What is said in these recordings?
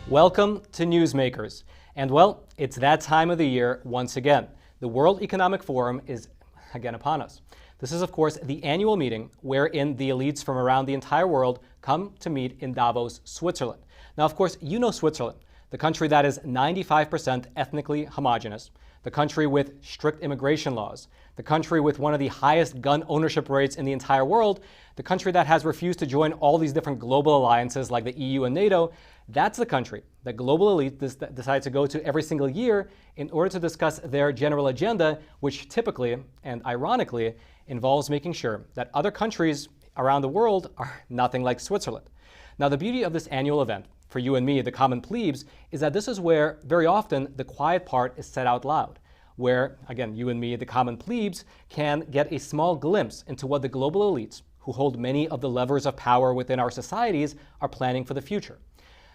Welcome to Newsmakers. And well, it's that time of the year once again. The World Economic Forum is again upon us. This is, of course, the annual meeting wherein the elites from around the entire world come to meet in Davos, Switzerland. Now, of course, you know Switzerland, the country that is 95% ethnically homogenous, the country with strict immigration laws, the country with one of the highest gun ownership rates in the entire world, the country that has refused to join all these different global alliances like the EU and NATO. That's the country that global elite decide to go to every single year in order to discuss their general agenda, which typically and ironically involves making sure that other countries around the world are nothing like Switzerland. Now, the beauty of this annual event for you and me, the common plebes, is that this is where very often the quiet part is said out loud, where, again, you and me, the common plebes, can get a small glimpse into what the global elites, who hold many of the levers of power within our societies, are planning for the future.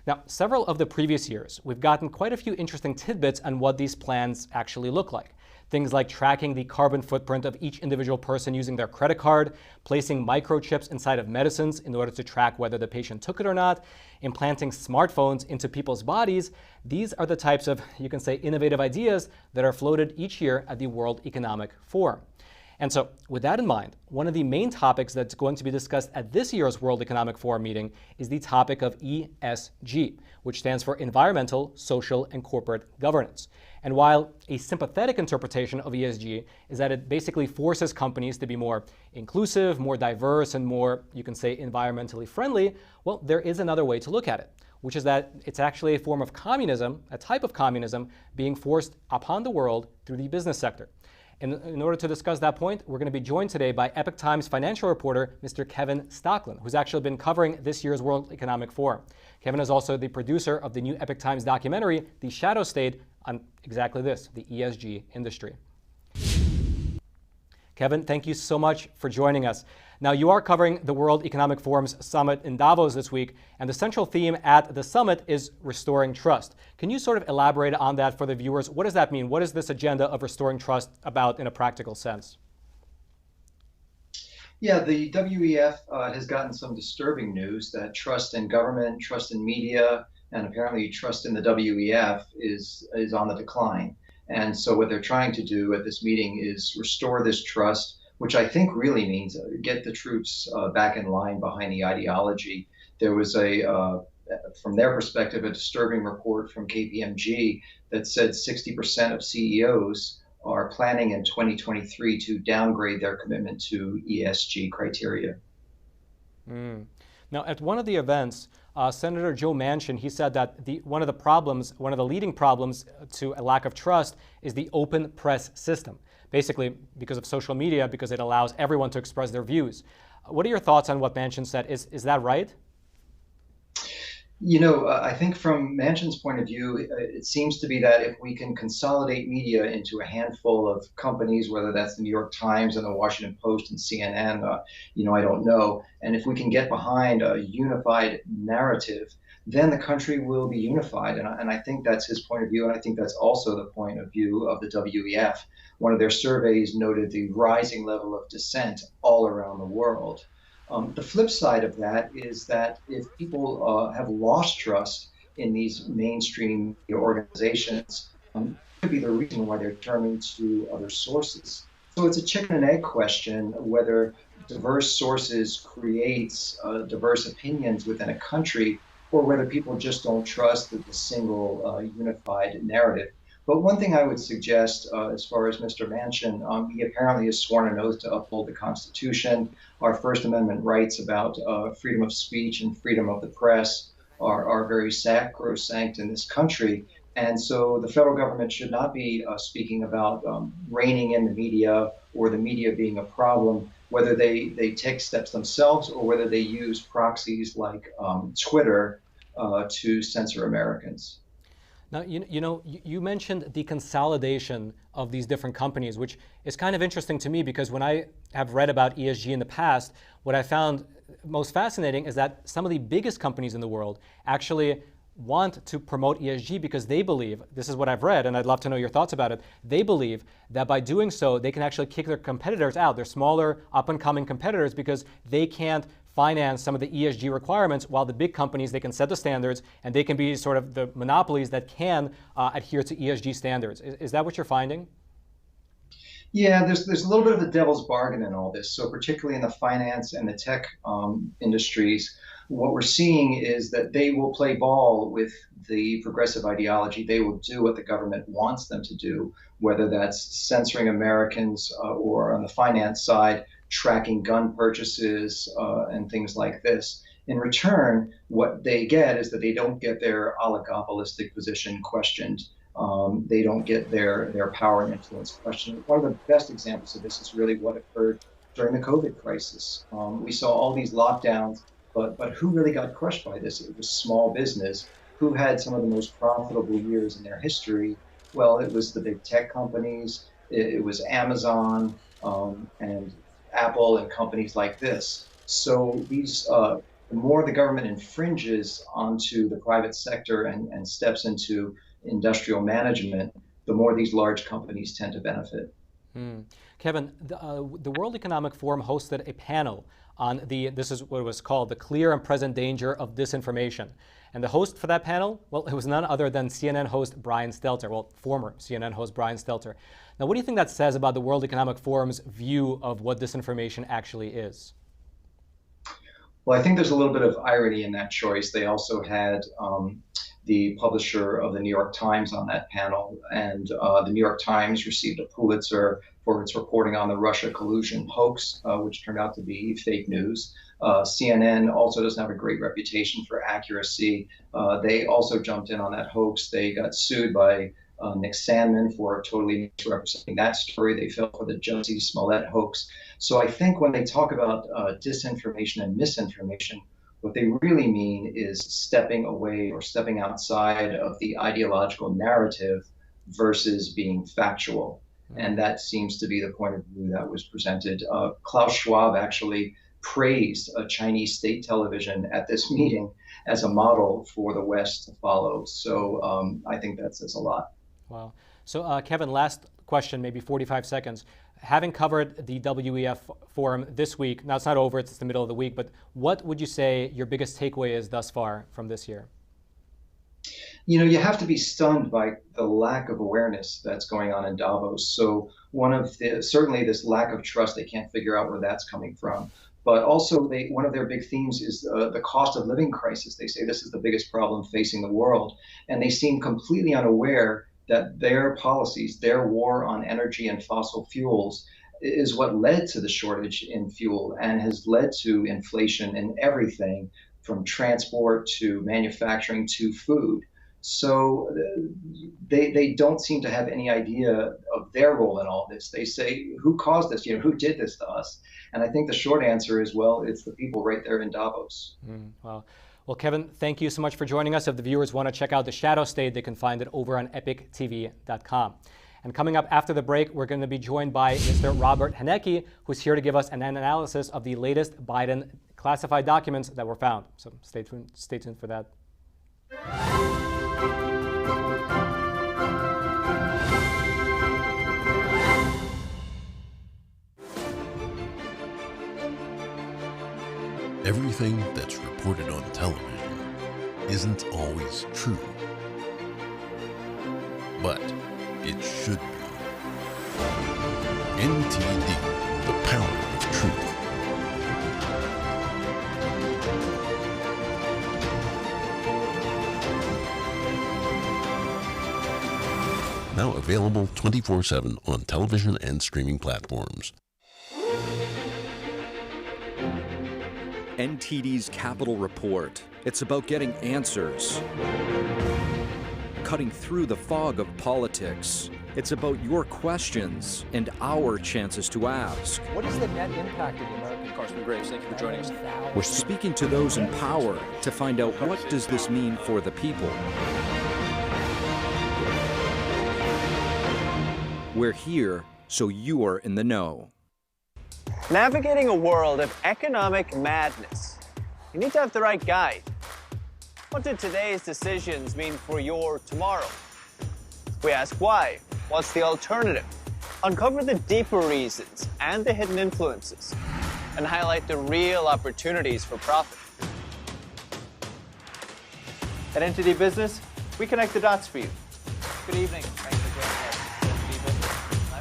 Now, several of the previous years, we've gotten quite a few interesting tidbits on what these plans actually look like. Things like tracking the carbon footprint of each individual person using their credit card, placing microchips inside of medicines in order to track whether the patient took it or not, implanting smartphones into people's bodies. These are the types of, you can say, innovative ideas that are floated each year at the World Economic Forum. And so, with that in mind, one of the main topics that's going to be discussed at this year's World Economic Forum meeting is the topic of ESG, which stands for Environmental, Social, and Corporate Governance. And while a sympathetic interpretation of ESG is that it basically forces companies to be more inclusive, more diverse, and more, you can say, environmentally friendly, well, there is another way to look at it, which is that it's actually a form of communism, a type of communism, being forced upon the world through the business sector. And in order to discuss that point, we're going to be joined today by Epoch Times financial reporter, Mr. Kevin Stocklin, who's actually been covering this year's World Economic Forum. Kevin is also the producer of the new Epoch Times documentary, The Shadow State, on exactly this, the ESG industry. Kevin, thank you so much for joining us. Now, you are covering the World Economic Forum's summit in Davos this week, and the central theme at the summit is restoring trust. Can you sort of elaborate on that for the viewers? What does that mean? What is this agenda of restoring trust about in a practical sense? Yeah, the WEF has gotten some disturbing news that trust in government, trust in media, and apparently trust in the WEF is on the decline. And so what they're trying to do at this meeting is restore this trust, which I think really means get the troops back in line behind the ideology. There was from their perspective, a disturbing report from KPMG that said 60% of CEOs are planning in 2023 to downgrade their commitment to ESG criteria. Now, at one of the events, Senator Joe Manchin, he said that one of the leading problems to a lack of trust is the open press system. Basically, because of social media, because it allows everyone to express their views. What are your thoughts on what Manchin said? Is that right? You know, I think from Manchin's point of view, it seems to be that if we can consolidate media into a handful of companies, whether that's the New York Times and the Washington Post and CNN, I don't know. And if we can get behind a unified narrative, then the country will be unified. And I think that's his point of view. And I think that's also the point of view of the WEF. One of their surveys noted the rising level of dissent all around the world. The flip side of that is that if people have lost trust in these mainstream organizations, it could be the reason why they're turning to other sources. So it's a chicken and egg question whether diverse sources creates diverse opinions within a country, or whether people just don't trust the single unified narrative. But one thing I would suggest as far as Mr. Manchin, he apparently has sworn an oath to uphold the Constitution. Our First Amendment rights about freedom of speech and freedom of the press are very sacrosanct in this country. And so the federal government should not be speaking about reining in the media or the media being a problem, whether they take steps themselves or whether they use proxies like Twitter to censor Americans. Now, you mentioned the consolidation of these different companies, which is kind of interesting to me because when I have read about ESG in the past, what I found most fascinating is that some of the biggest companies in the world actually want to promote ESG because they believe, this is what I've read, and I'd love to know your thoughts about it, they believe that by doing so, they can actually kick their competitors out, their smaller up-and-coming competitors, because they can't finance some of the ESG requirements, while the big companies, they can set the standards and they can be sort of the monopolies that can adhere to ESG standards. Is that what you're finding? Yeah, there's a little bit of the devil's bargain in all this. So particularly in the finance and the tech industries, what we're seeing is that they will play ball with the progressive ideology. They will do what the government wants them to do, whether that's censoring Americans or on the finance side, tracking gun purchases and things like this. In return, what they get is that they don't get their oligopolistic position questioned. They don't get their power and influence questioned. One of the best examples of this is really what occurred during the COVID crisis. We saw all these lockdowns, but who really got crushed by this? It was small business. Who had some of the most profitable years in their history? Well, it was the big tech companies. It was Amazon and Apple and companies like this. So these, the more the government infringes onto the private sector and steps into industrial management, the more these large companies tend to benefit. Kevin, the World Economic Forum hosted a panel on this is what it was called, the clear and present danger of disinformation. And the host for that panel, well, it was none other than CNN host Brian Stelter, well, former CNN host Brian Stelter. Now, what do you think that says about the World Economic Forum's view of what disinformation actually is? Well, I think there's a little bit of irony in that choice. They also had the publisher of the New York Times on that panel, and the New York Times received a Pulitzer for its reporting on the Russia collusion hoax, which turned out to be fake news. CNN also doesn't have a great reputation for accuracy. They also jumped in on that hoax. They got sued by Nick Sandman for totally misrepresenting that story. They fell for the Jussie Smollett hoax. So I think when they talk about disinformation and misinformation, what they really mean is stepping away or stepping outside of the ideological narrative versus being factual. And that seems to be the point of view that was presented. Klaus Schwab actually praised a Chinese state television at this meeting as a model for the West to follow. So I think that says a lot. Wow. So Kevin, last question, maybe 45 seconds. Having covered the WEF forum this week, now it's not over, it's the middle of the week, but what would you say your biggest takeaway is thus far from this year? You know, you have to be stunned by the lack of awareness that's going on in Davos. So certainly this lack of trust, they can't figure out where that's coming from. But also one of their big themes is the cost of living crisis. They say this is the biggest problem facing the world. And they seem completely unaware that their policies, their war on energy and fossil fuels is what led to the shortage in fuel and has led to inflation in everything from transport to manufacturing to food. So they don't seem to have any idea of their role in all this. They say, who caused this? You know, who did this to us? And I think the short answer is, well, it's the people right there in Davos. Wow. Well, Kevin, thank you so much for joining us. If the viewers want to check out The Shadow State, they can find it over on epictv.com. And coming up after the break, we're going to be joined by Mr. Robert Haneke, who's here to give us an analysis of the latest Biden classified documents that were found. So stay tuned for that. Everything that's reported on television isn't always true, but it should be. NTD, the power of truth. Now available 24/7 on television and streaming platforms. NTD's Capital Report. It's about getting answers, cutting through the fog of politics. It's about your questions and our chances to ask. What is the net impact of the American? Congressman Graves, thank you for joining us. We're speaking to those in power to find out what does this mean for the people. We're here so you are in the know. Navigating a world of economic madness, you need to have the right guide. What did today's decisions mean for your tomorrow? We ask why. What's the alternative? Uncover the deeper reasons and the hidden influences, and highlight the real opportunities for profit. At Entity Business, we connect the dots for you. Good evening. Thanks for joining us. My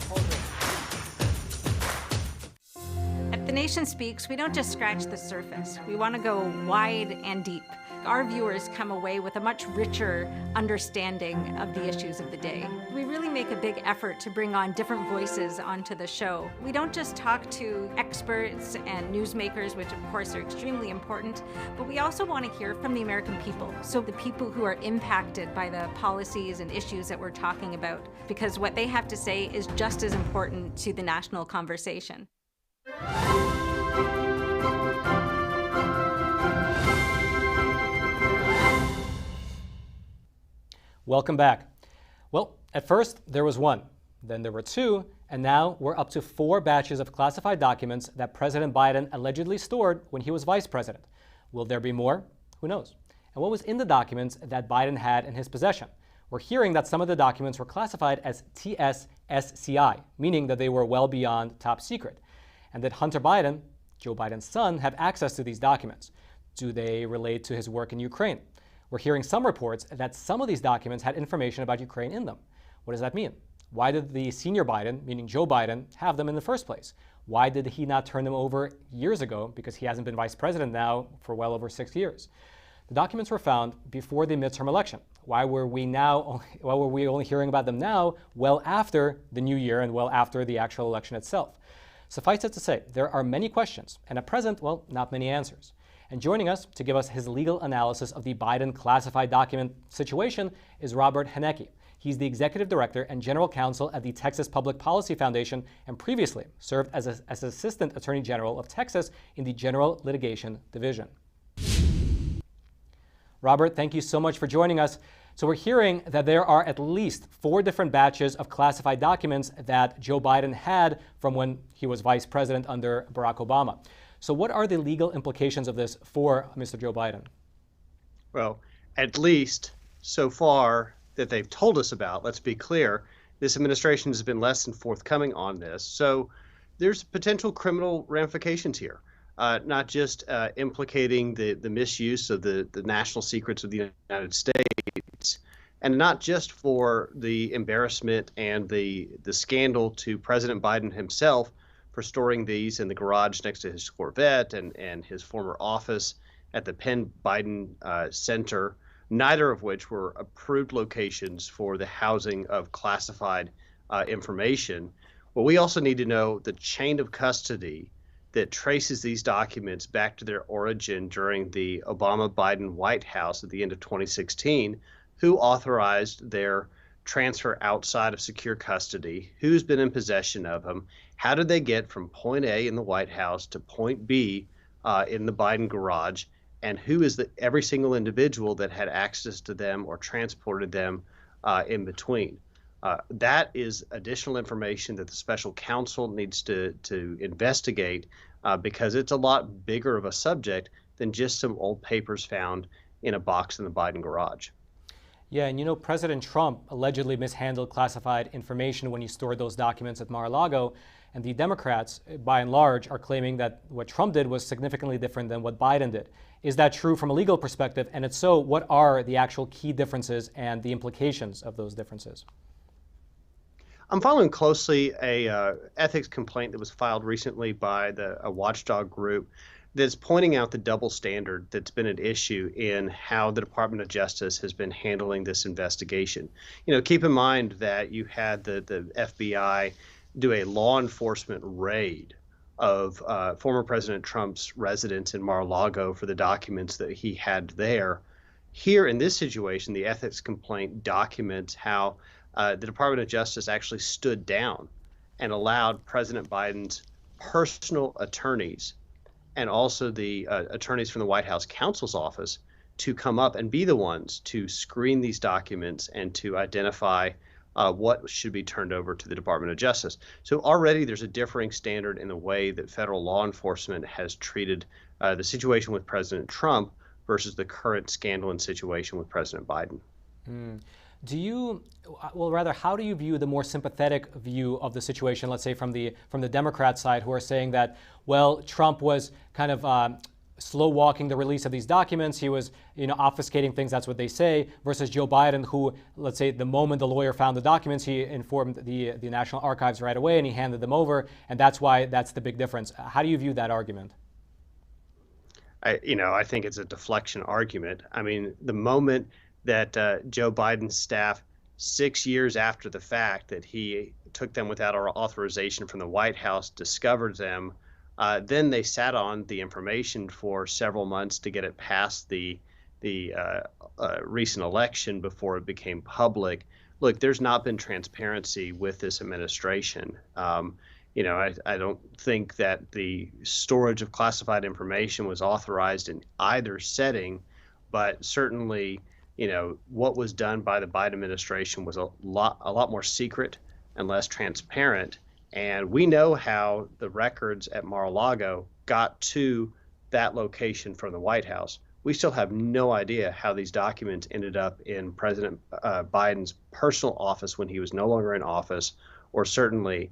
pleasure. At The Nation Speaks, we don't just scratch the surface. We want to go wide and deep. Our viewers come away with a much richer understanding of the issues of the day. We really make a big effort to bring on different voices onto the show. We don't just talk to experts and newsmakers, which of course are extremely important, but we also want to hear from the American people. So the people who are impacted by the policies and issues that we're talking about, because what they have to say is just as important to the national conversation. Welcome back. Well, at first there was one, then there were two, and now we're up to 4 batches of classified documents that President Biden allegedly stored when he was vice president. Will there be more? Who knows? And what was in the documents that Biden had in his possession? We're hearing that some of the documents were classified as TS-SCI, meaning that they were well beyond top secret. And did Hunter Biden, Joe Biden's son, have access to these documents? Do they relate to his work in Ukraine? We're hearing some reports that some of these documents had information about Ukraine in them. What does that mean? Why did the senior Biden, meaning Joe Biden, have them in the first place? Why did he not turn them over years ago? Because he hasn't been vice president now for well over 6 years. The documents were found before the midterm election. Why were we only hearing about them now, well after the new year and well after the actual election itself? Suffice it to say, there are many questions, and at present, well, not many answers. And joining us to give us his legal analysis of the Biden classified document situation is Robert Haneke. He's the executive director and general counsel at the Texas Public Policy Foundation and previously served as Assistant Attorney General of Texas in the General Litigation Division. Robert, thank you so much for joining us. So we're hearing that there are at least 4 different batches of classified documents that Joe Biden had from when he was vice president under Barack Obama. So what are the legal implications of this for Mr. Joe Biden? Well, at least so far that they've told us about, let's be clear, this administration has been less than forthcoming on this. So there's potential criminal ramifications here, not just implicating the misuse of the national secrets of the United States, and not just for the embarrassment and the scandal to President Biden himself for storing these in the garage next to his Corvette and his former office at the Penn Biden Center, neither of which were approved locations for the housing of classified information. Well, we also need to know the chain of custody that traces these documents back to their origin during the Obama-Biden White House at the end of 2016, who authorized their transfer outside of secure custody, who's been in possession of them, how did they get from point A in the White House to point B in the Biden garage, and who is every single individual that had access to them or transported them in between. That is additional information that the special counsel needs to investigate because it's a lot bigger of a subject than just some old papers found in a box in the Biden garage. Yeah, and you know, President Trump allegedly mishandled classified information when he stored those documents at Mar-a-Lago, and the Democrats, by and large, are claiming that what Trump did was significantly different than what Biden did. Is that true from a legal perspective? And if so, what are the actual key differences and the implications of those differences? I'm following closely a ethics complaint that was filed recently by a watchdog group that's pointing out the double standard that's been an issue in how the Department of Justice has been handling this investigation. You know, keep in mind that you had the FBI do a law enforcement raid of former President Trump's residence in Mar-a-Lago for the documents that he had there. Here in this situation, the ethics complaint documents how the Department of Justice actually stood down and allowed President Biden's personal attorneys and also the attorneys from the White House counsel's office to come up and be the ones to screen these documents and to identify what should be turned over to the Department of Justice. So already there's a differing standard in the way that federal law enforcement has treated the situation with President Trump versus the current scandal and situation with President Biden. Do you, well, rather, how do you view the more sympathetic view of the situation, let's say from the Democrat side, who are saying that, well, Trump was kind of slow walking the release of these documents. He was, obfuscating things. That's what they say. Versus Joe Biden, who, let's say, the moment the lawyer found the documents, he informed the National Archives right away and he handed them over. And that's why that's the big difference. How do you view that argument? I think it's a deflection argument. I mean, the moment that Joe Biden's staff, 6 years after the fact that he took them without our authorization from the White House, discovered them, then they sat on the information for several months to get it past the recent election before it became public. Look, there's not been transparency with this administration. I don't think that the storage of classified information was authorized in either setting, but certainly, what was done by the Biden administration was a lot more secret and less transparent. And we know how the records at Mar-a-Lago got to that location from the White House. We still have no idea how these documents ended up in President Biden's personal office when he was no longer in office, or certainly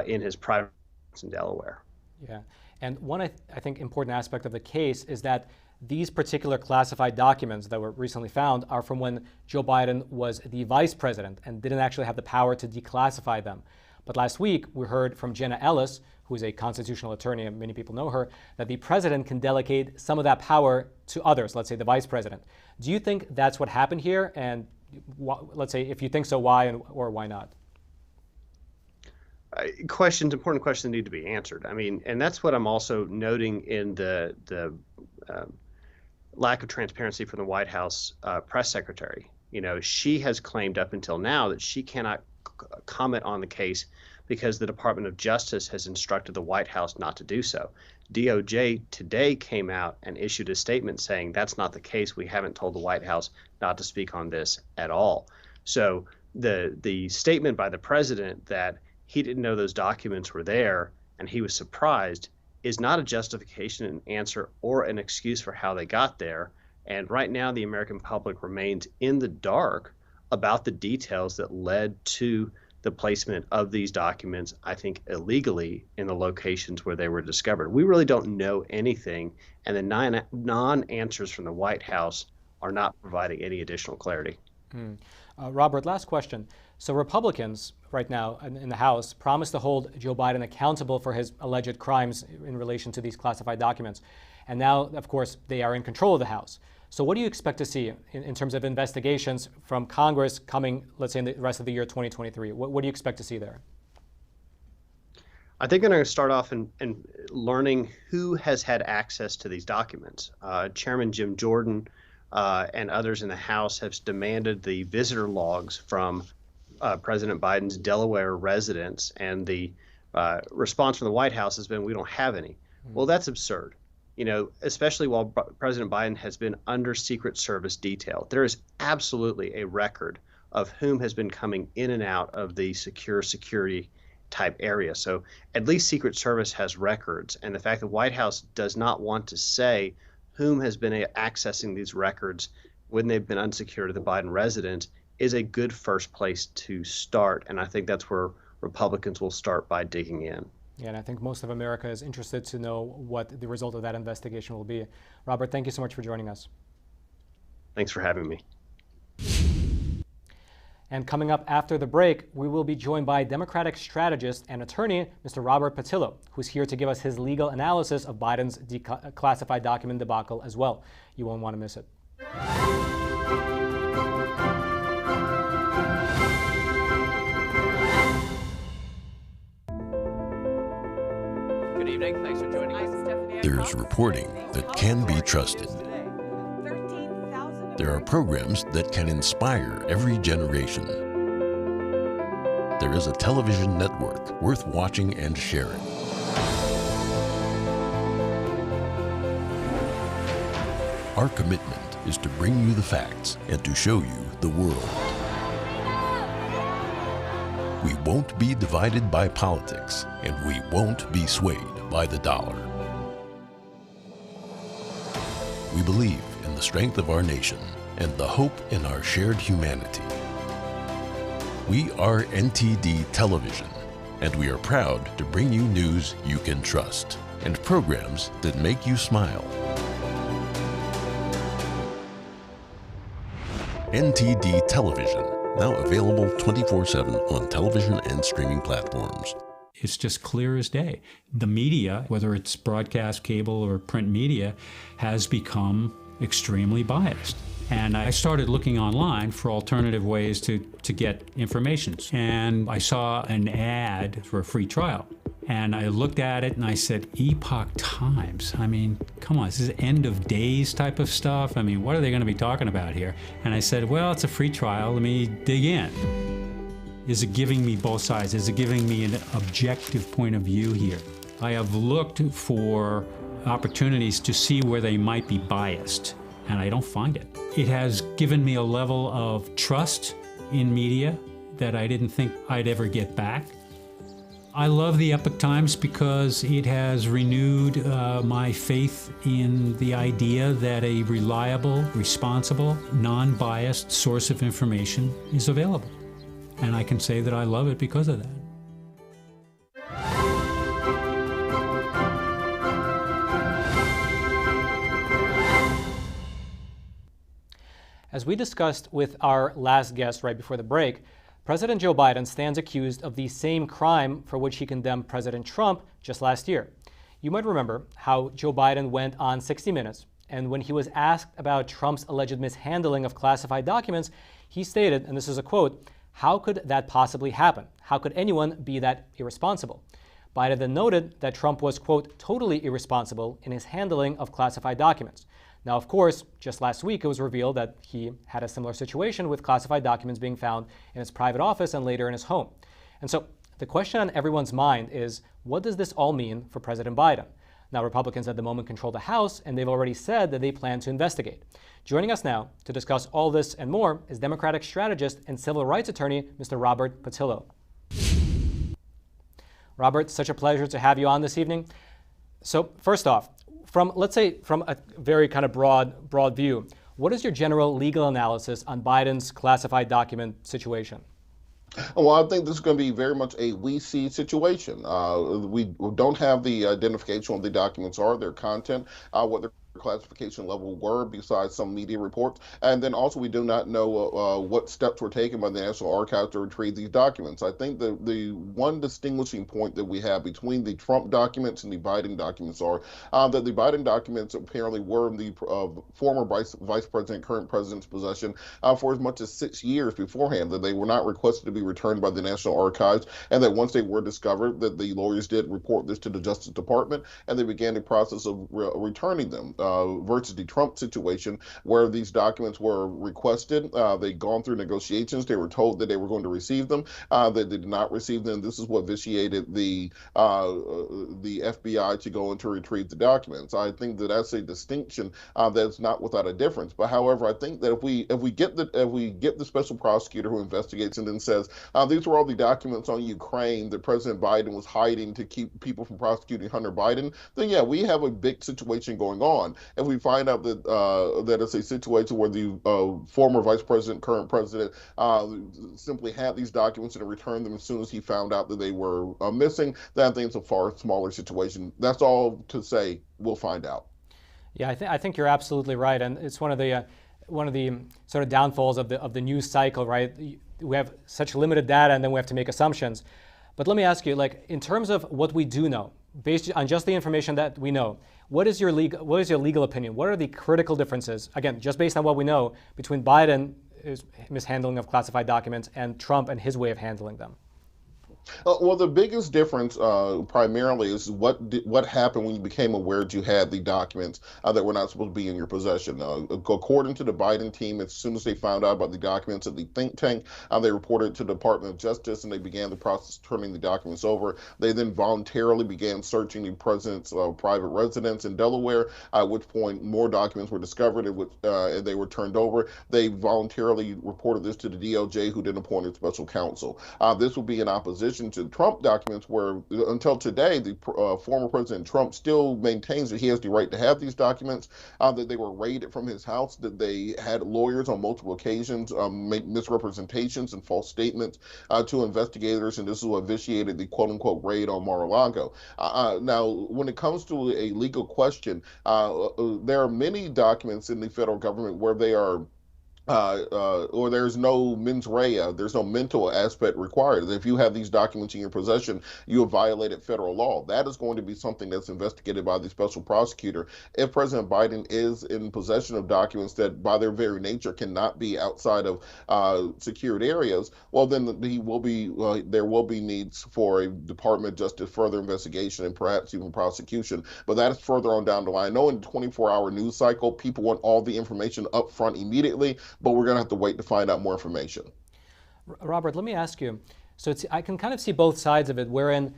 in his private residence in Delaware. Yeah, and one I think important aspect of the case is that these particular classified documents that were recently found are from when Joe Biden was the vice president and didn't actually have the power to declassify them. But last week, we heard from Jenna Ellis, who is a constitutional attorney, and many people know her, that the president can delegate some of that power to others, let's say the vice president. Do you think that's what happened here? And let's say, if you think so, why or why not? Important questions need to be answered. I mean, and that's what I'm also noting in the lack of transparency from the White House press secretary. She has claimed up until now that she cannot comment on the case because the Department of Justice has instructed the White House not to do so. DOJ today came out and issued a statement saying that's not the case. We haven't told the White House not to speak on this at all. So the statement by the president that he didn't know those documents were there and he was surprised is not a justification, an answer, or an excuse for how they got there. And right now, the American public remains in the dark about the details that led to the placement of these documents, I think illegally, in the locations where they were discovered. We really don't know anything, and the non-answers from the White House are not providing any additional clarity. Robert, last question. So Republicans right now in the House promised to hold Joe Biden accountable for his alleged crimes in relation to these classified documents. And now, of course, they are in control of the House. So what do you expect to see in terms of investigations from Congress coming, let's say, in the rest of the year 2023? What do you expect to see there? I think I'm going to start off in learning who has had access to these documents. Chairman Jim Jordan and others in the House have demanded the visitor logs from President Biden's Delaware residence, and the response from the White House has been, we don't have any. Well, that's absurd. Especially while President Biden has been under Secret Service detail. There is absolutely a record of whom has been coming in and out of the security type area. So at least Secret Service has records. And the fact the White House does not want to say whom has been accessing these records when they've been unsecured at the Biden residence is a good first place to start. And I think that's where Republicans will start by digging in. Yeah, and I think most of America is interested to know what the result of that investigation will be. Robert, thank you so much for joining us. Thanks for having me. And coming up after the break, we will be joined by Democratic strategist and attorney, Mr. Robert Patillo, who's here to give us his legal analysis of Biden's declassified document debacle as well. You won't want to miss it. Good evening. Thanks for joining us. There's reporting that can be trusted. There are programs that can inspire every generation. There is a television network worth watching and sharing. Our commitment is to bring you the facts and to show you the world. We won't be divided by politics, and we won't be swayed by the dollar. We believe in in the strength of our nation and the hope in our shared humanity. We are NTD Television, and we are proud to bring you news you can trust and programs that make you smile. NTD Television, now available 24/7 on television and streaming platforms. It's just clear as day. The media, whether it's broadcast, cable, or print media, has become extremely biased. And I started looking online for alternative ways to get information. And I saw an ad for a free trial. And I looked at it and I said, Epoch Times. I mean, come on, this is end of days type of stuff. I mean, what are they going to be talking about here? And I said, well, it's a free trial. Let me dig in. Is it giving me both sides? Is it giving me an objective point of view here? I have looked for opportunities to see where they might be biased, and I don't find it. It has given me a level of trust in media that I didn't think I'd ever get back. I love the Epoch Times because it has renewed my faith in the idea that a reliable, responsible, non-biased source of information is available. And I can say that I love it because of that. As we discussed with our last guest right before the break, President Joe Biden stands accused of the same crime for which he condemned President Trump just last year. You might remember how Joe Biden went on 60 Minutes, and when he was asked about Trump's alleged mishandling of classified documents, he stated, and this is a quote, "How could that possibly happen? How could anyone be that irresponsible?" Biden then noted that Trump was, quote, "totally irresponsible in his handling of classified documents." Now, of course, just last week it was revealed that he had a similar situation with classified documents being found in his private office and later in his home. And so the question on everyone's mind is, what does this all mean for President Biden? Now, Republicans at the moment control the House, and they've already said that they plan to investigate. Joining us now to discuss all this and more is Democratic strategist and civil rights attorney, Mr. Robert Patillo. Robert, such a pleasure to have you on this evening. So first off, let's say from a very kind of broad view, what is your general legal analysis on Biden's classified document situation? Well, I think this is going to be very much a we see situation. We don't have the identification of what the documents are, their content, what their classification level were besides some media reports. And then also we do not know what steps were taken by the National Archives to retrieve these documents. I think the one distinguishing point that we have between the Trump documents and the Biden documents are that the Biden documents apparently were in the former vice president, current president's possession for as much as 6 years beforehand, that they were not requested to be returned by the National Archives, and that once they were discovered, that the lawyers did report this to the Justice Department, and they began the process of returning them. Versus the Trump situation, where these documents were requested, they'd gone through negotiations, they were told that they were going to receive them, that they did not receive them. This is what vitiated the FBI to go in to retrieve the documents. I think that that's a distinction that's not without a difference. But however, I think that if we get the special prosecutor who investigates and then says these were all the documents on Ukraine that President Biden was hiding to keep people from prosecuting Hunter Biden, then yeah, we have a big situation going on. If we find out that that it's a situation where the former vice president, current president, simply had these documents and returned them as soon as he found out that they were missing, then I think it's a far smaller situation. That's all to say. We'll find out. Yeah, I think you're absolutely right, and it's one of the sort of downfalls of the news cycle, right? We have such limited data, and then we have to make assumptions. But let me ask you, like, in terms of what we do know, based on just the information that we know, what is your legal opinion? What are the critical differences, again, just based on what we know, between Biden's mishandling of classified documents and Trump and his way of handling them? Well, the biggest difference primarily is what happened when you became aware that you had the documents that were not supposed to be in your possession. According to the Biden team, as soon as they found out about the documents at the think tank, they reported it to the Department of Justice, and they began the process of turning the documents over. They then voluntarily began searching the president's private residence in Delaware, at which point more documents were discovered and they were turned over. They voluntarily reported this to the DOJ, who then appointed special counsel. This will be in opposition addition to Trump documents, where until today, the former President Trump still maintains that he has the right to have these documents, that they were raided from his house, that they had lawyers on multiple occasions make misrepresentations and false statements to investigators, and this is what vitiated the quote-unquote raid on Mar-a-Lago. Now, when it comes to a legal question, there are many documents in the federal government where they are or there's no mens rea, there's no mental aspect required. If you have these documents in your possession, you have violated federal law. That is going to be something that's investigated by the special prosecutor. If President Biden is in possession of documents that by their very nature cannot be outside of secured areas, well, then he will be, there will be needs for a Department of Justice further investigation and perhaps even prosecution. But that is further on down the line. I know in the 24-hour news cycle, people want all the information up front immediately, but we're going to have to wait to find out more information. Robert, let me ask you, so I can kind of see both sides of it, wherein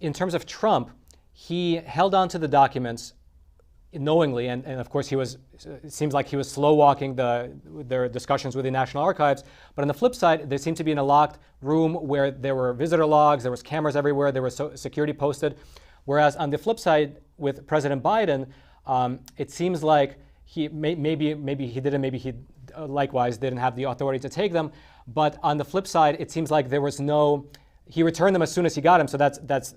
in terms of Trump, he held on to the documents knowingly, and of course it seems like he was slow walking their discussions with the National Archives, but on the flip side, they seemed to be in a locked room where there were visitor logs, there was cameras everywhere, there was security posted, whereas on the flip side with President Biden, it seems like he maybe he didn't, maybe he likewise didn't have the authority to take them. But on the flip side, it seems like there was he returned them as soon as he got them. So that's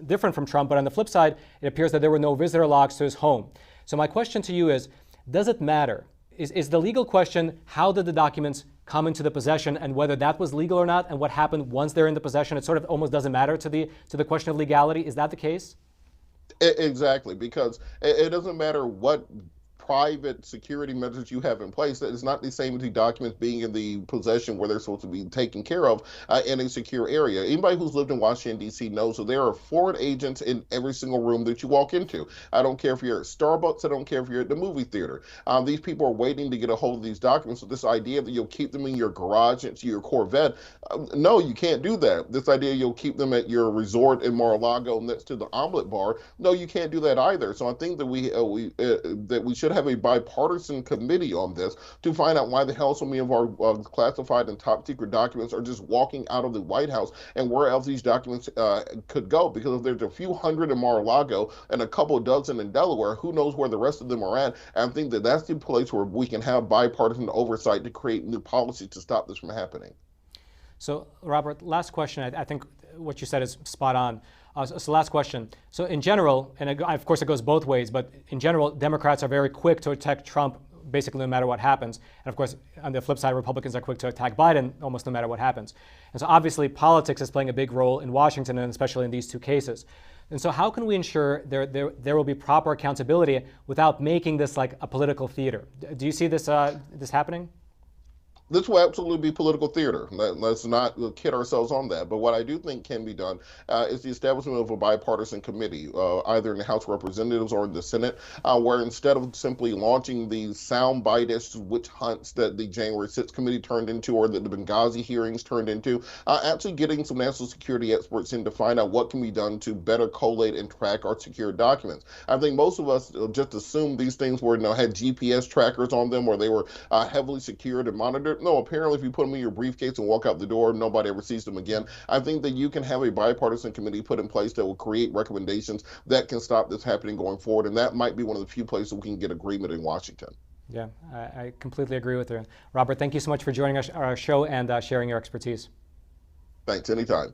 different from Trump. But on the flip side, it appears that there were no visitor logs to his home. So my question to you is, does it matter? Is the legal question, how did the documents come into the possession and whether that was legal or not, and what happened once they're in the possession? It sort of almost doesn't matter to the question of legality. Is that the case? Exactly, because it doesn't matter what private security measures you have in place. That is not the same as the documents being in the possession where they're supposed to be taken care of in a secure area. Anybody who's lived in Washington, D.C. knows that there are foreign agents in every single room that you walk into. I don't care if you're at Starbucks. I don't care if you're at the movie theater. These people are waiting to get a hold of these documents. So this idea that you'll keep them in your garage next to your Corvette, no, you can't do that. This idea you'll keep them at your resort in Mar-a-Lago next to the omelet bar, no, you can't do that either. So I think that we should have a bipartisan committee on this to find out why the hell so many of our classified and top secret documents are just walking out of the White House and where else these documents could go. Because if there's a few hundred in Mar-a-Lago and a couple dozen in Delaware, who knows where the rest of them are at? And I think that that's the place where we can have bipartisan oversight to create new policies to stop this from happening. So, Robert, last question. I think what you said is spot on. So last question. So in general, and of course it goes both ways, but in general, Democrats are very quick to attack Trump basically no matter what happens. And of course, on the flip side, Republicans are quick to attack Biden almost no matter what happens. And so obviously politics is playing a big role in Washington, and especially in these two cases. And so how can we ensure there will be proper accountability without making this like a political theater? Do you see this happening? This will absolutely be political theater. Let's not kid ourselves on that. But what I do think can be done is the establishment of a bipartisan committee, either in the House of Representatives or in the Senate, where instead of simply launching these soundbite-ish witch hunts that the January 6th committee turned into or that the Benghazi hearings turned into, actually getting some national security experts in to find out what can be done to better collate and track our secure documents. I think most of us just assumed these things were, had GPS trackers on them or they were heavily secured and monitored. No, apparently if you put them in your briefcase and walk out the door, nobody ever sees them again. I think that you can have a bipartisan committee put in place that will create recommendations that can stop this happening going forward. And that might be one of the few places we can get agreement in Washington. Yeah, I completely agree with you. Robert, thank you so much for joining our show and sharing your expertise. Thanks, anytime.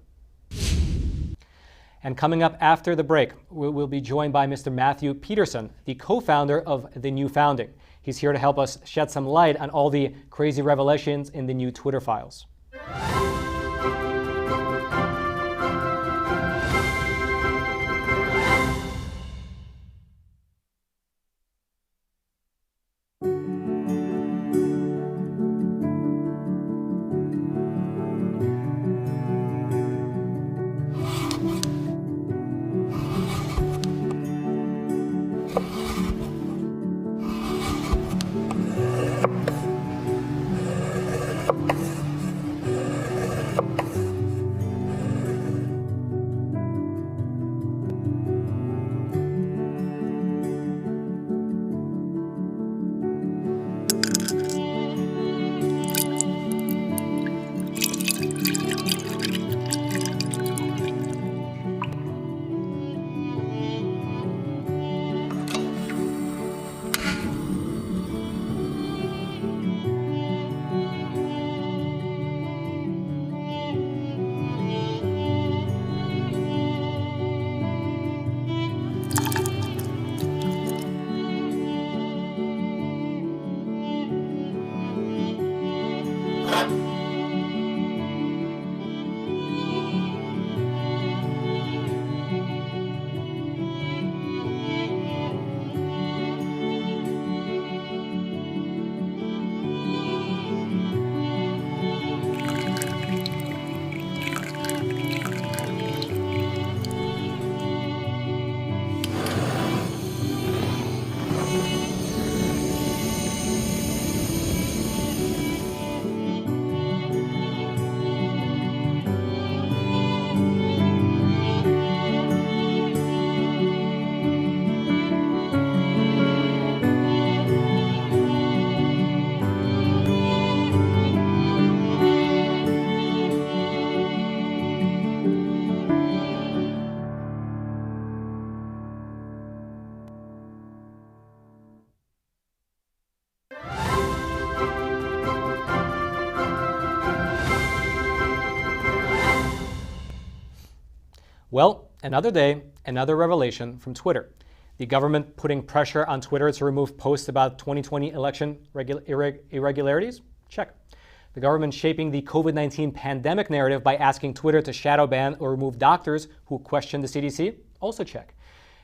And coming up after the break, we'll be joined by Mr. Matthew Peterson, the co-founder of The New Founding. He's here to help us shed some light on all the crazy revelations in the new Twitter files. Well, another day, another revelation from Twitter. The government putting pressure on Twitter to remove posts about 2020 election irregularities? Check. The government shaping the COVID-19 pandemic narrative by asking Twitter to shadow ban or remove doctors who question the CDC? Also check.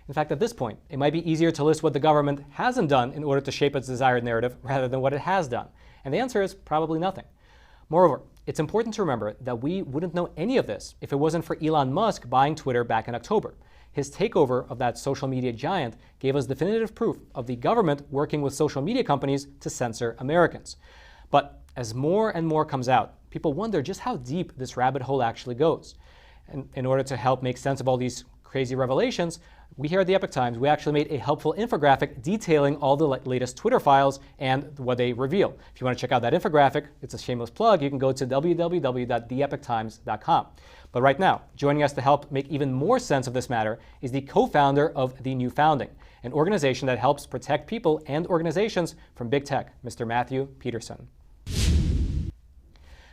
In fact, at this point, it might be easier to list what the government hasn't done in order to shape its desired narrative rather than what it has done. And the answer is probably nothing. Moreover, it's important to remember that we wouldn't know any of this if it wasn't for Elon Musk buying Twitter back in October. His takeover of that social media giant gave us definitive proof of the government working with social media companies to censor Americans. But as more and more comes out, people wonder just how deep this rabbit hole actually goes. And in order to help make sense of all these crazy revelations, we here at the Epoch Times, we actually made a helpful infographic detailing all the latest Twitter files and what they reveal. If you want to check out that infographic, it's a shameless plug, you can go to www.theepochtimes.com. But right now, joining us to help make even more sense of this matter is the co-founder of The New Founding, an organization that helps protect people and organizations from big tech, Mr. Matthew Peterson.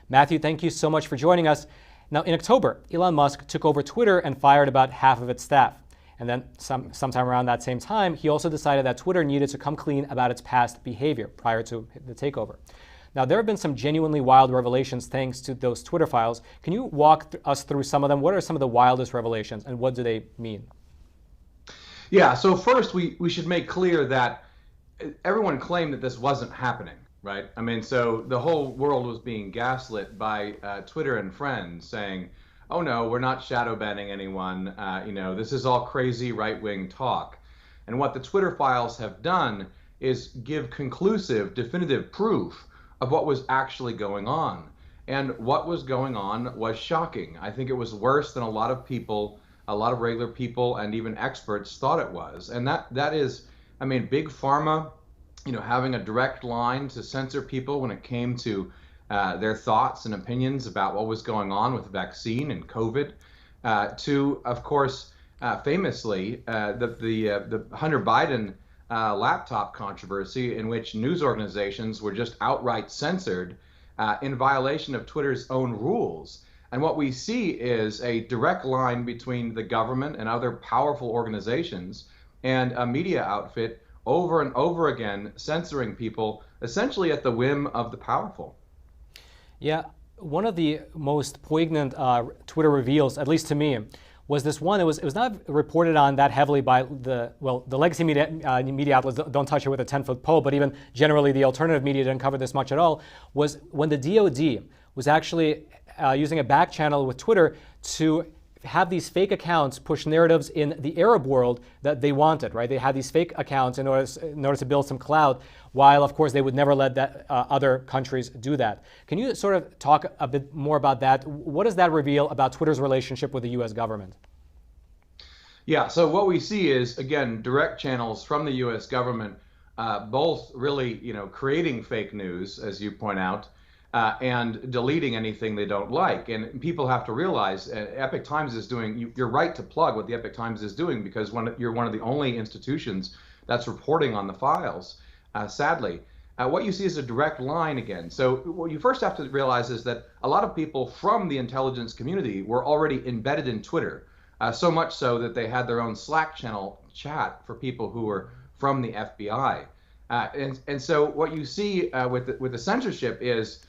Matthew, thank you so much for joining us. Now, in October, Elon Musk took over Twitter and fired about half of its staff. And then sometime around that same time, he also decided that Twitter needed to come clean about its past behavior prior to the takeover. Now, there have been some genuinely wild revelations thanks to those Twitter files. Can you walk us through some of them? What are some of the wildest revelations and what do they mean? Yeah, so first we should make clear that everyone claimed that this wasn't happening, right? I mean, so the whole world was being gaslit by Twitter and friends saying, oh no, we're not shadow banning anyone, this is all crazy right-wing talk. And what the Twitter files have done is give conclusive, definitive proof of what was actually going on. And what was going on was shocking. I think it was worse than a lot of people, a lot of regular people and even experts thought it was. And that is, I mean, big pharma, having a direct line to censor people when it came to their thoughts and opinions about what was going on with the vaccine and COVID, to, of course, famously, the Hunter Biden laptop controversy in which news organizations were just outright censored in violation of Twitter's own rules. And what we see is a direct line between the government and other powerful organizations and a media outfit over and over again censoring people essentially at the whim of the powerful. Yeah, one of the most poignant Twitter reveals, at least to me, was this one. It was not reported on that heavily by the legacy media outlets don't touch it with a 10-foot pole, but even generally the alternative media didn't cover this much at all, was when the DoD was actually using a back channel with Twitter to have these fake accounts push narratives in the Arab world that they wanted, right? They had these fake accounts in order to build some clout, while of course they would never let that other countries do that. Can you sort of talk a bit more about that? What does that reveal about Twitter's relationship with the U.S. government? Yeah, so what we see is, again, direct channels from the U.S. government, both really, creating fake news, as you point out, and deleting anything they don't like. And people have to realize Epoch Times is doing, you're right to plug what the Epoch Times is doing, because you're one of the only institutions that's reporting on the files, sadly. What you see is a direct line again. So what you first have to realize is that a lot of people from the intelligence community were already embedded in Twitter, so much so that they had their own Slack channel chat for people who were from the FBI. And so what you see with the censorship is,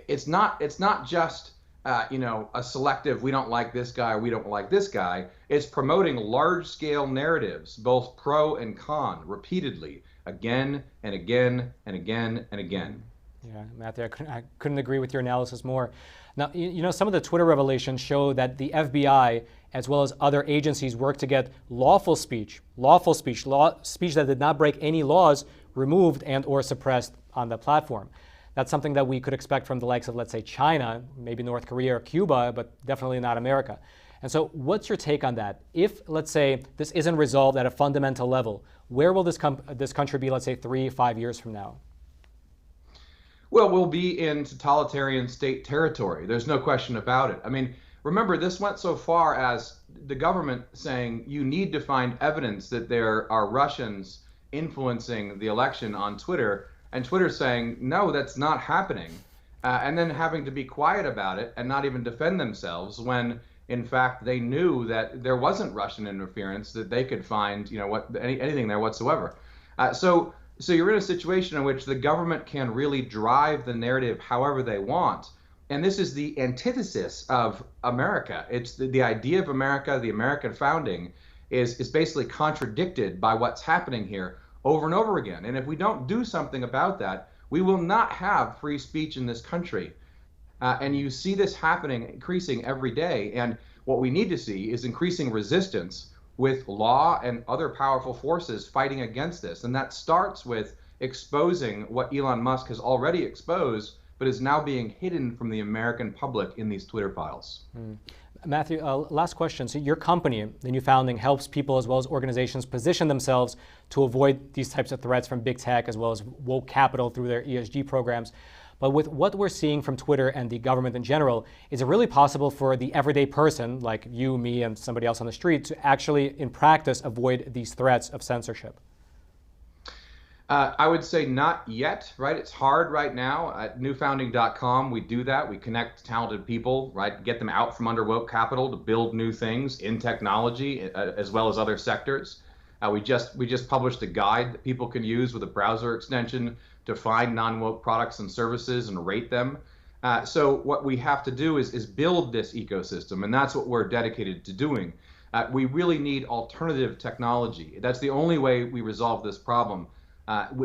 it's not just a selective, we don't like this guy, we don't like this guy. It's promoting large-scale narratives, both pro and con, repeatedly, again and again and again and again. Yeah, Matthew, I couldn't agree with your analysis more. Now, some of the Twitter revelations show that the FBI, as well as other agencies, work to get lawful speech that did not break any laws, removed and or suppressed on the platform. That's something that we could expect from the likes of, let's say, China, maybe North Korea or Cuba, but definitely not America. And so what's your take on that? If, let's say, this isn't resolved at a fundamental level, where will this country be, let's say, 3-5 years from now? Well, we'll be in totalitarian state territory. There's no question about it. I mean, remember, this went so far as the government saying you need to find evidence that there are Russians influencing the election on Twitter, and Twitter saying, no, that's not happening, and then having to be quiet about it and not even defend themselves when in fact, they knew that there wasn't Russian interference, that they could find, anything there whatsoever. So you're in a situation in which the government can really drive the narrative however they want. And this is the antithesis of America. It's the idea of America, the American founding, is basically contradicted by what's happening here over and over again. And if we don't do something about that, we will not have free speech in this country. And you see this happening, increasing every day. And what we need to see is increasing resistance with law and other powerful forces fighting against this. And that starts with exposing what Elon Musk has already exposed, but is now being hidden from the American public in these Twitter files. Matthew, last question. So your company, the New Founding, helps people as well as organizations position themselves to avoid these types of threats from big tech as well as woke capital through their ESG programs. But with what we're seeing from Twitter and the government in general, is it really possible for the everyday person, like you, me, and somebody else on the street, to actually, in practice, avoid these threats of censorship? I would say not yet, right? It's hard right now. At newfounding.com, we do that. We connect talented people, right? Get them out from under woke capital to build new things in technology as well as other sectors. We just published a guide that people can use with a browser extension to find non-woke products and services and rate them. So what we have to do is build this ecosystem, and that's what we're dedicated to doing. We really need alternative technology. That's the only way we resolve this problem.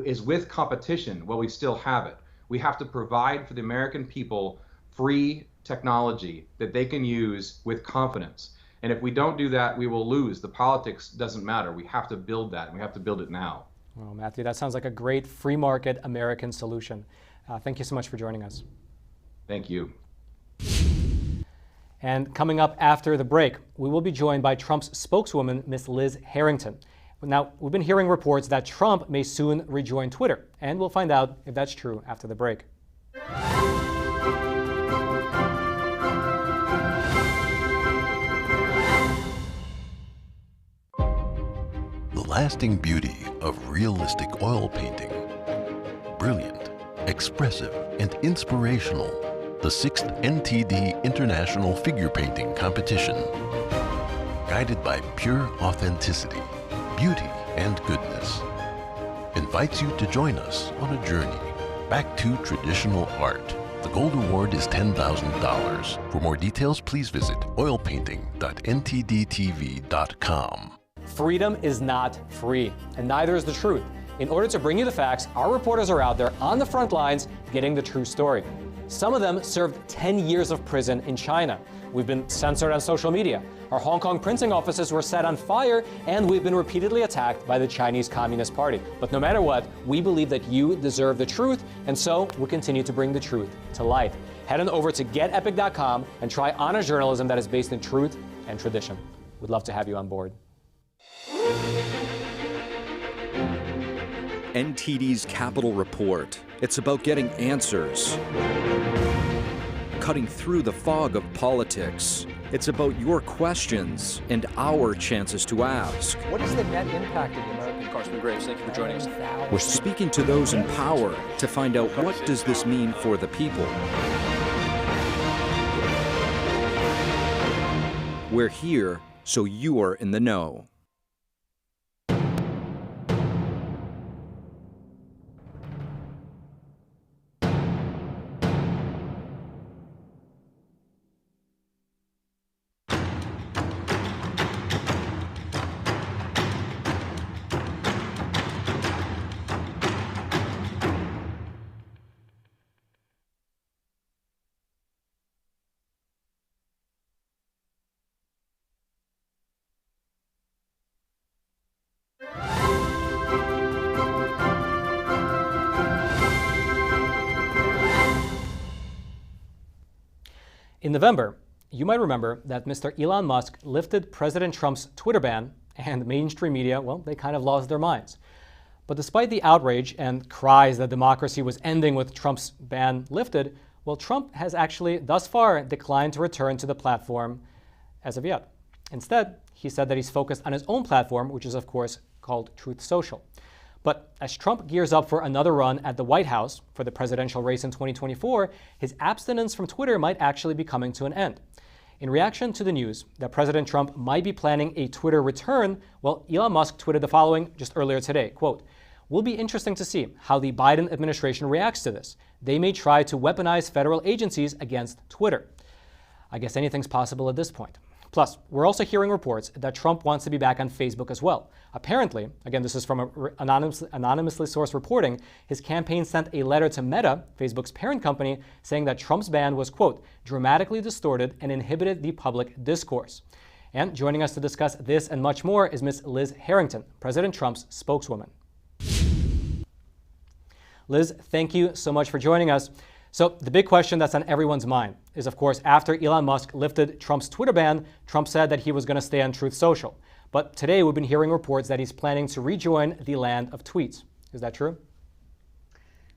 Is with competition while we still have it. We have to provide for the American people free technology that they can use with confidence. And if we don't do that, we will lose. The politics doesn't matter. We have to build that, and we have to build it now. Well, Matthew, that sounds like a great free market American solution. Thank you so much for joining us. Thank you. And coming up after the break, we will be joined by Trump's spokeswoman, Ms. Liz Harrington. Now, we've been hearing reports that Trump may soon rejoin Twitter, and we'll find out if that's true after the break. The lasting beauty of realistic oil painting. Brilliant, expressive, and inspirational. The 6th NTD International Figure Painting Competition. Guided by pure authenticity, beauty, and goodness, invites you to join us on a journey back to traditional art. The Gold Award is $10,000. For more details, please visit oilpainting.ntdtv.com. Freedom is not free, and neither is the truth. In order to bring you the facts, our reporters are out there on the front lines getting the true story. Some of them served 10 years of prison in China. We've been censored on social media. Our Hong Kong printing offices were set on fire, and we've been repeatedly attacked by the Chinese Communist Party. But no matter what, we believe that you deserve the truth, and so we'll continue to bring the truth to light. Head on over to getepic.com and try honest journalism that is based in truth and tradition. We'd love to have you on board. NTD's Capital Report. It's about getting answers. Cutting through the fog of politics. It's about your questions and our chances to ask. What is the net impact of the American? Congressman Graves, thank you for joining us. We're speaking to those in power to find out what does this mean for the people. We're here so you are in the know. In November, you might remember that Mr. Elon Musk lifted President Trump's Twitter ban, and mainstream media, well, they kind of lost their minds. But despite the outrage and cries that democracy was ending with Trump's ban lifted, well, Trump has actually thus far declined to return to the platform as of yet. Instead, he said that he's focused on his own platform, which is of course called Truth Social. But as Trump gears up for another run at the White House for the presidential race in 2024, his abstinence from Twitter might actually be coming to an end. In reaction to the news that President Trump might be planning a Twitter return, well, Elon Musk tweeted the following just earlier today, quote, "Will be interesting to see how the Biden administration reacts to this. They may try to weaponize federal agencies against Twitter." I guess anything's possible at this point. Plus, we're also hearing reports that Trump wants to be back on Facebook as well. Apparently, again, this is from anonymously sourced reporting, his campaign sent a letter to Meta, Facebook's parent company, saying that Trump's ban was, quote, "dramatically distorted and inhibited the public discourse." And joining us to discuss this and much more is Ms. Liz Harrington, President Trump's spokeswoman. Liz, thank you so much for joining us. So the big question that's on everyone's mind is, of course, after Elon Musk lifted Trump's Twitter ban, Trump said that he was going to stay on Truth Social. But today we've been hearing reports that he's planning to rejoin the land of tweets. Is that true?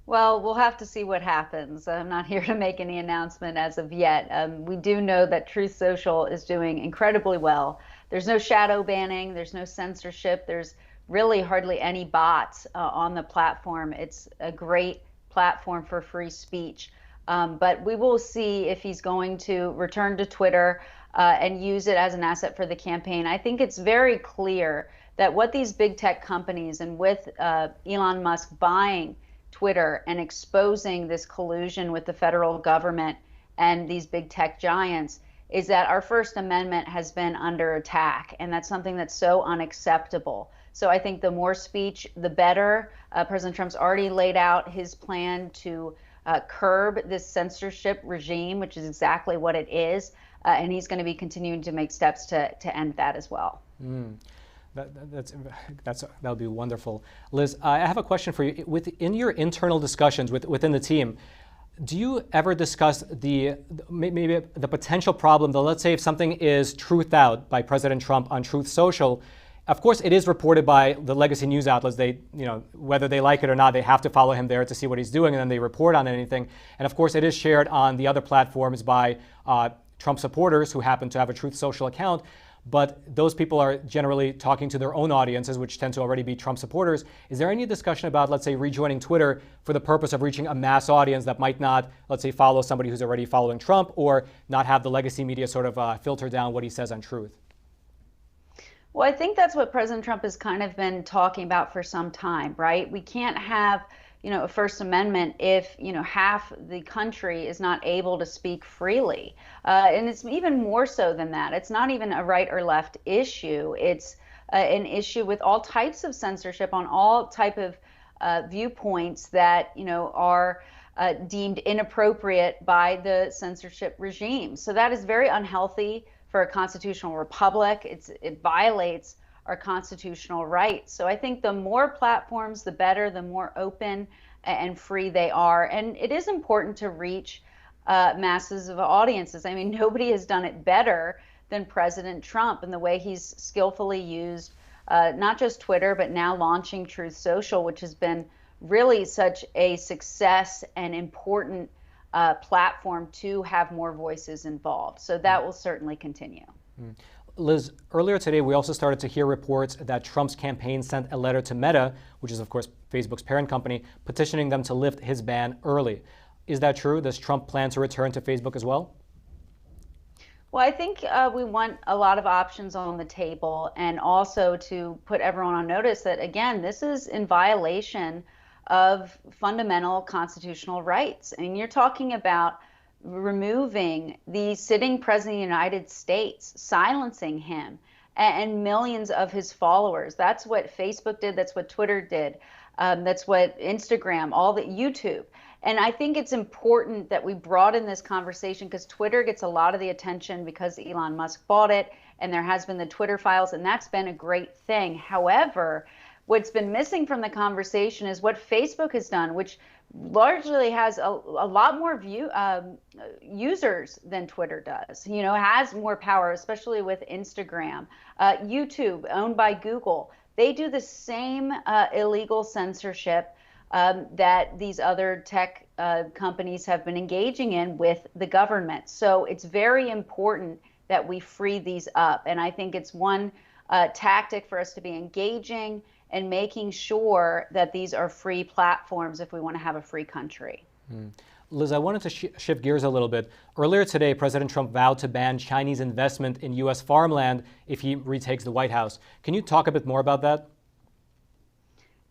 Well, we'll have to see what happens. I'm not here to make any announcement as of yet. We do know that Truth Social is doing incredibly well. There's no shadow banning. There's no censorship. There's really hardly any bots on the platform. It's a great platform for free speech. But we will see if he's going to return to Twitter and use it as an asset for the campaign. I think it's very clear that what these big tech companies, and with Elon Musk buying Twitter and exposing this collusion with the federal government and these big tech giants, is that our First Amendment has been under attack. And that's something that's so unacceptable. So I think the more speech, the better. President Trump's already laid out his plan to curb this censorship regime, which is exactly what it is. And he's going to be continuing to make steps to end that as well. That would be wonderful. Liz, I have a question for you. In your internal discussions within the team, do you ever discuss maybe the potential problem that, let's say, if something is truthed out by President Trump on Truth Social, of course, it is reported by the legacy news outlets. They, whether they like it or not, they have to follow him there to see what he's doing, and then they report on anything. And of course, it is shared on the other platforms by Trump supporters who happen to have a Truth Social account. But those people are generally talking to their own audiences, which tend to already be Trump supporters. Is there any discussion about, let's say, rejoining Twitter for the purpose of reaching a mass audience that might not, let's say, follow somebody who's already following Trump, or not have the legacy media sort of filter down what he says on Truth? Well, I think that's what President Trump has kind of been talking about for some time, right? We can't have, a First Amendment if, half the country is not able to speak freely. And it's even more so than that. It's not even a right or left issue. It's an issue with all types of censorship on all type of viewpoints that, are deemed inappropriate by the censorship regime. So that is very unhealthy for a constitutional republic. It violates our constitutional rights. So I think the more platforms, the better, the more open and free they are. And it is important to reach masses of audiences. I mean, nobody has done it better than President Trump in the way he's skillfully used not just Twitter, but now launching Truth Social, which has been really such a success and important platform to have more voices involved. So that will certainly continue. Liz, earlier today, we also started to hear reports that Trump's campaign sent a letter to Meta, which is, of course, Facebook's parent company, petitioning them to lift his ban early. Is that true? Does Trump plan to return to Facebook as well? Well, I think we want a lot of options on the table, and also to put everyone on notice that, again, this is in violation of fundamental constitutional rights. I mean, you're talking about removing the sitting president of the United States, silencing him and millions of his followers. That's what Facebook did. That's what Twitter did. That's what Instagram, all the YouTube. And I think it's important that we broaden this conversation, because Twitter gets a lot of the attention because Elon Musk bought it, and there has been the Twitter files, and that's been a great thing. However, what's been missing from the conversation is what Facebook has done, which largely has a lot more users than Twitter does. Has more power, especially with Instagram. YouTube, owned by Google, they do the same illegal censorship that these other tech companies have been engaging in with the government. So it's very important that we free these up. And I think it's one tactic for us to be engaging and making sure that these are free platforms if we want to have a free country. Liz, I wanted to shift gears a little bit. Earlier today, President Trump vowed to ban Chinese investment in U.S. farmland if he retakes the White House. Can you talk a bit more about that?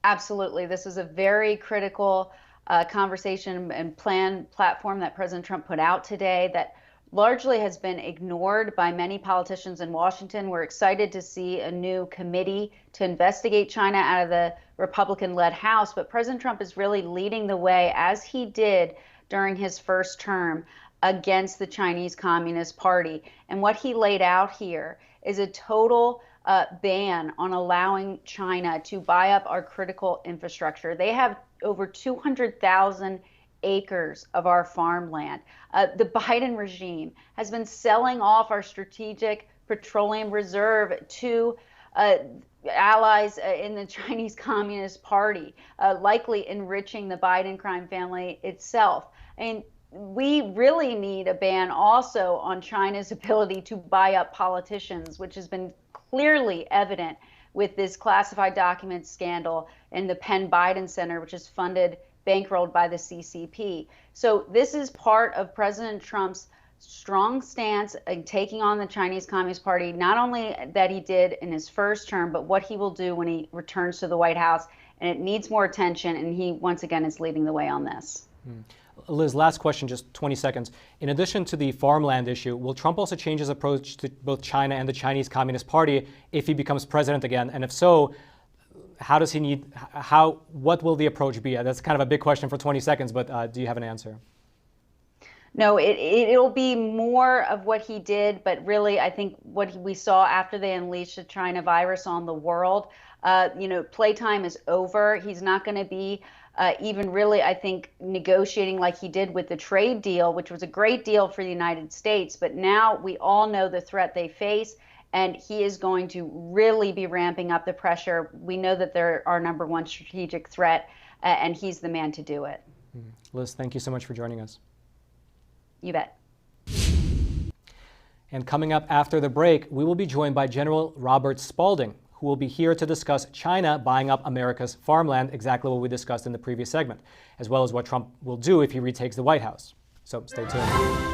Absolutely. This is a very critical conversation and platform that President Trump put out today that largely has been ignored by many politicians in Washington. We're excited to see a new committee to investigate China out of the Republican-led House, but President Trump is really leading the way, as he did during his first term, against the Chinese Communist Party. And what he laid out here is a total ban on allowing China to buy up our critical infrastructure. They have over 200,000 acres of our farmland. The Biden regime has been selling off our strategic petroleum reserve to allies in the Chinese Communist Party, likely enriching the Biden crime family itself. And we really need a ban also on China's ability to buy up politicians, which has been clearly evident with this classified documents scandal in the Penn Biden Center, which is funded, bankrolled by the CCP. So this is part of President Trump's strong stance in taking on the Chinese Communist Party, not only that he did in his first term, but what he will do when he returns to the White House. And it needs more attention, and he, once again, is leading the way on this. Liz, last question, just 20 seconds. In addition to the farmland issue, will Trump also change his approach to both China and the Chinese Communist Party if he becomes president again? And if so, what will the approach be? That's kind of a big question for 20 seconds, but do you have an answer? No, it'll be more of what he did, but really I think what we saw after they unleashed the China virus on the world, playtime is over. He's not going to be even really, I think, negotiating like he did with the trade deal, which was a great deal for the United States. But now we all know the threat they face, and he is going to really be ramping up the pressure. We know that they're our number one strategic threat, and he's the man to do it. Liz, thank you so much for joining us. You bet. And coming up after the break, we will be joined by General Robert Spalding, who will be here to discuss China buying up America's farmland, exactly what we discussed in the previous segment, as well as what Trump will do if he retakes the White House. So stay tuned.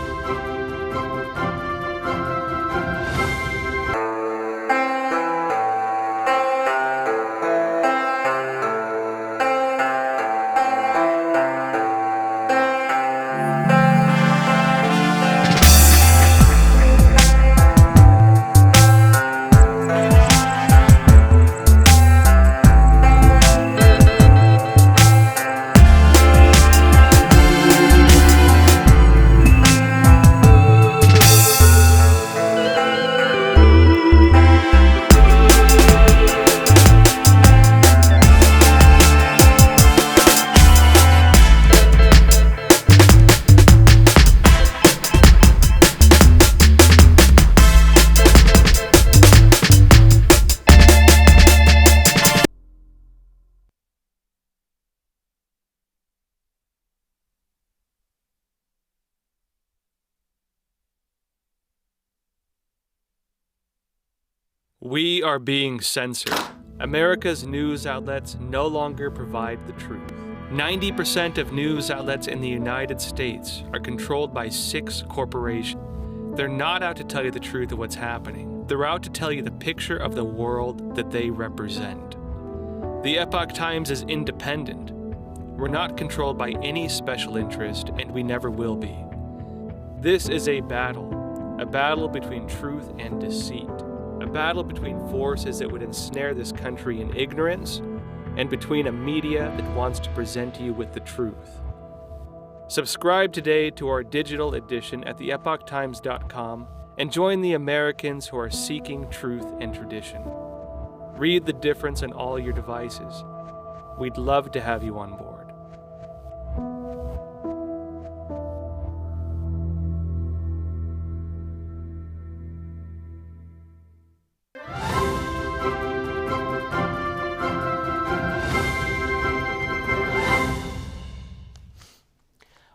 We are being censored. America's news outlets no longer provide the truth. 90% of news outlets in the United States are controlled by 6 corporations. They're not out to tell you the truth of what's happening. They're out to tell you the picture of the world that they represent. The Epoch Times is independent. We're not controlled by any special interest, and we never will be. This is a battle between truth and deceit. A battle between forces that would ensnare this country in ignorance and between a media that wants to present you with the truth. Subscribe today to our digital edition at theepochtimes.com and join the Americans who are seeking truth and tradition. Read the difference on all your devices. We'd love to have you on board.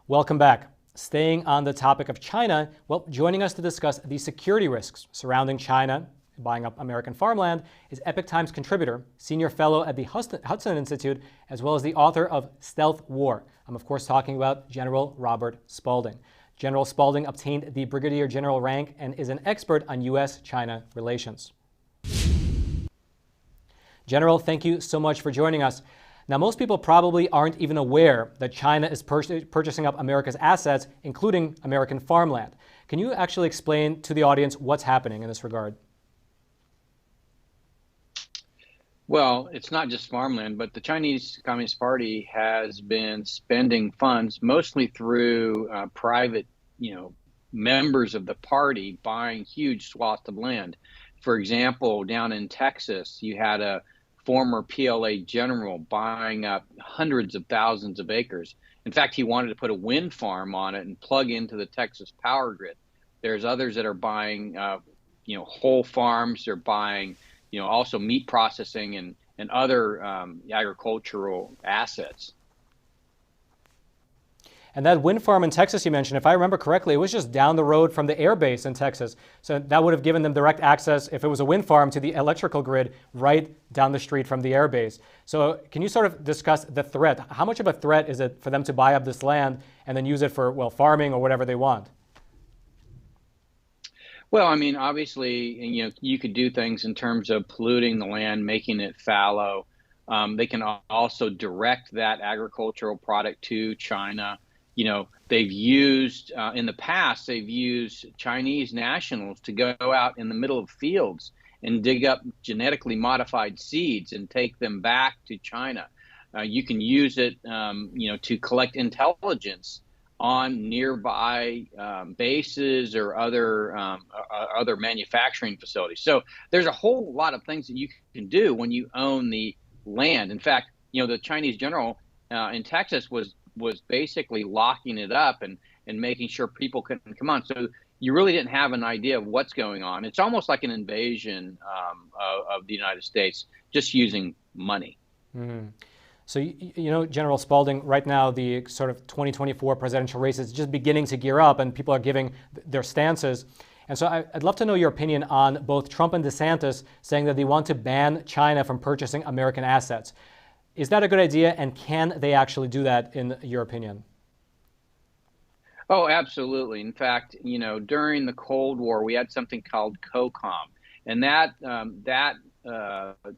Welcome back. Staying on the topic of China, well, joining us to discuss the security risks surrounding China, buying up American farmland, is Epoch Times contributor, senior fellow at the Hudson Institute, as well as the author of Stealth War. I'm of course talking about General Robert Spalding. General Spalding obtained the brigadier general rank and is an expert on U.S.-China relations. General, thank you so much for joining us. Now, most people probably aren't even aware that China is purchasing up America's assets, including American farmland. Can you actually explain to the audience what's happening in this regard? Well, it's not just farmland, but the Chinese Communist Party has been spending funds mostly through private, members of the party buying huge swaths of land. For example, down in Texas, you had a former PLA general buying up hundreds of thousands of acres. In fact, he wanted to put a wind farm on it and plug into the Texas power grid. There's others that are buying, whole farms. They're buying, also meat processing and other agricultural assets. And that wind farm in Texas you mentioned, if I remember correctly, it was just down the road from the air base in Texas. So that would have given them direct access, if it was a wind farm, to the electrical grid right down the street from the air base. So can you sort of discuss the threat? How much of a threat is it for them to buy up this land and then use it for, farming or whatever they want? Well, I mean, obviously, you could do things in terms of polluting the land, making it fallow. They can also direct that agricultural product to China. They've used, in the past, they've used Chinese nationals to go out in the middle of fields and dig up genetically modified seeds and take them back to China. You can use it, to collect intelligence on nearby bases or other manufacturing facilities. So there's a whole lot of things that you can do when you own the land. In fact, the Chinese general in Texas was basically locking it up and making sure people couldn't come on. So you really didn't have an idea of what's going on. It's almost like an invasion of the United States, just using money. Mm-hmm. So, General Spalding, right now the sort of 2024 presidential race is just beginning to gear up and people are giving their stances. And so I'd love to know your opinion on both Trump and DeSantis saying that they want to ban China from purchasing American assets. Is that a good idea, and can they actually do that, in your opinion? Oh, absolutely. In fact, during the Cold War, we had something called COCOM, and that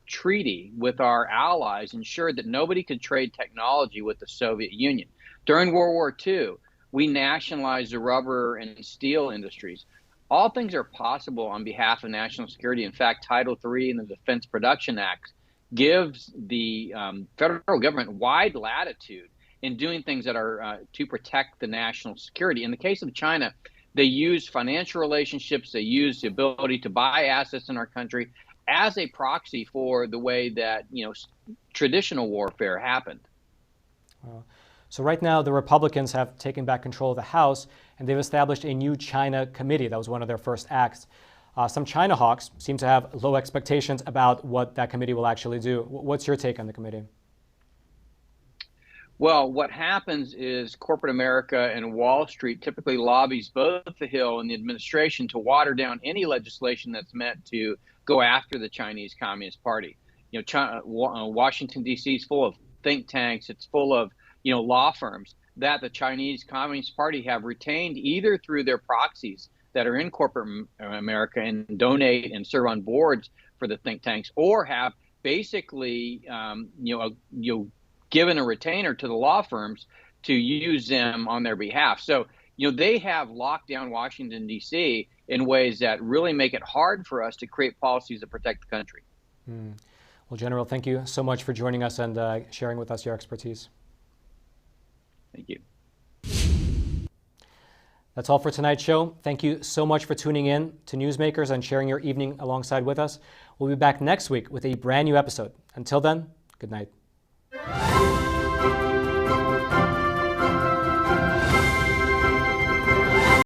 treaty with our allies ensured that nobody could trade technology with the Soviet Union. During World War II, we nationalized the rubber and steel industries. All things are possible on behalf of national security. In fact, Title III in the Defense Production Act gives the federal government wide latitude in doing things that are to protect the national security. In the case of China, they use financial relationships, they use the ability to buy assets in our country as a proxy for the way that traditional warfare happened. So right now, the Republicans have taken back control of the House, and they've established a new China committee. That was one of their first acts. Some China hawks seem to have low expectations about what that committee will actually do. What's your take on the committee? Well, what happens is corporate America and Wall Street typically lobbies both the Hill and the administration to water down any legislation that's meant to go after the Chinese Communist Party. Washington, D.C. is full of think tanks. It's full of, law firms that the Chinese Communist Party have retained either through their proxies that are in corporate America and donate and serve on boards for the think tanks, or have basically, given a retainer to the law firms to use them on their behalf. So, they have locked down Washington, D.C. in ways that really make it hard for us to create policies that protect the country. Well, General, thank you so much for joining us and sharing with us your expertise. Thank you. That's all for tonight's show. Thank you so much for tuning in to Newsmakers and sharing your evening alongside with us. We'll be back next week with a brand new episode. Until then, good night.